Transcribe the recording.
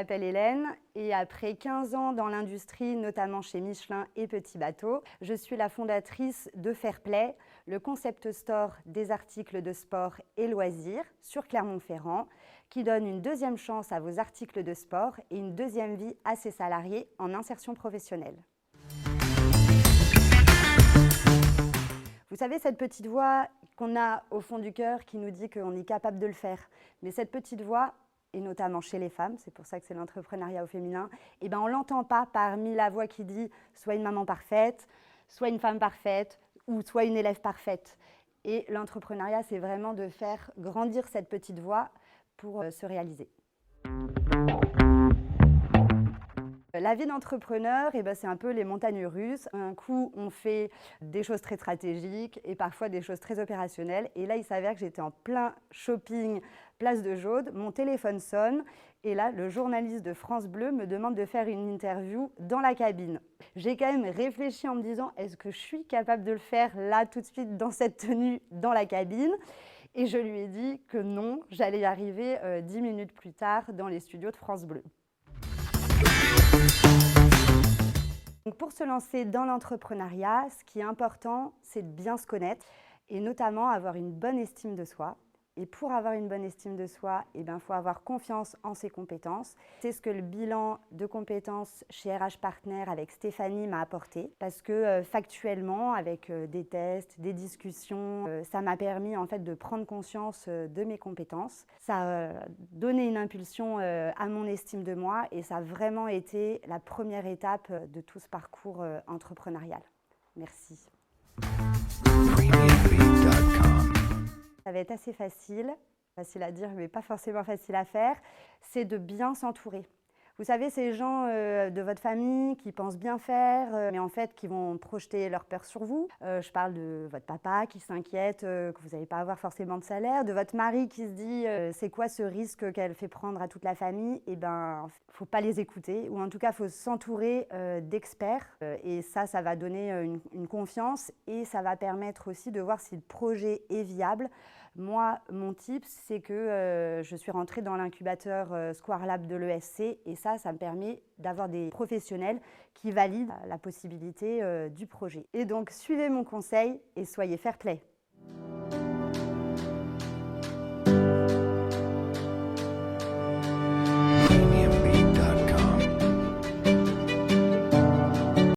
m'appelle Hélène et après 15 ans dans l'industrie, notamment chez Michelin et Petit Bateau, je suis la fondatrice de Fairplay, le concept store des articles de sport et loisirs sur Clermont-Ferrand, qui donne une deuxième chance à vos articles de sport et une deuxième vie à ses salariés en insertion professionnelle. Vous savez, cette petite voix qu'on a au fond du cœur qui nous dit qu'on est capable de le faire, mais cette petite voix, et notamment chez les femmes, c'est pour ça que c'est l'entrepreneuriat au féminin, eh ben on ne l'entend pas parmi la voix qui dit soit une maman parfaite, soit une femme parfaite, ou soit une élève parfaite. Et l'entrepreneuriat, c'est vraiment de faire grandir cette petite voix pour se réaliser. La vie d'entrepreneur, eh ben, c'est un peu les montagnes russes. Un coup, on fait des choses très stratégiques et parfois des choses très opérationnelles. Et là, il s'avère que j'étais en plein shopping, place de Jaude. Mon téléphone sonne et là, le journaliste de France Bleu me demande de faire une interview dans la cabine. J'ai quand même réfléchi en me disant, est-ce que je suis capable de le faire là, tout de suite, dans cette tenue, dans la cabine ? Et je lui ai dit que non, j'allais y arriver 10 minutes plus tard dans les studios de France Bleu. Donc pour se lancer dans l'entrepreneuriat, ce qui est important, c'est de bien se connaître et notamment avoir une bonne estime de soi. Et pour avoir une bonne estime de soi, il faut avoir confiance en ses compétences. C'est ce que le bilan de compétences chez RH Partner avec Stéphanie m'a apporté. Parce que factuellement, avec des tests, des discussions, ça m'a permis en fait de prendre conscience de mes compétences. Ça a donné une impulsion à mon estime de moi et ça a vraiment été la première étape de tout ce parcours entrepreneurial. Merci. Ça va être assez facile à dire, mais pas forcément facile à faire, c'est de bien s'entourer. Vous savez, ces gens de votre famille qui pensent bien faire, mais en fait qui vont projeter leur peur sur vous. Je parle de votre papa qui s'inquiète que vous n'allez pas avoir forcément de salaire, de votre mari qui se dit c'est quoi ce risque qu'elle fait prendre à toute la famille. Eh ben, faut pas les écouter, ou en tout cas, faut s'entourer d'experts. Et ça va donner une confiance et ça va permettre aussi de voir si le projet est viable. Moi, mon tip, c'est que je suis rentrée dans l'incubateur Square Lab de l'ESC et ça me permet d'avoir des professionnels qui valident la possibilité du projet. Et donc, suivez mon conseil et soyez fair play.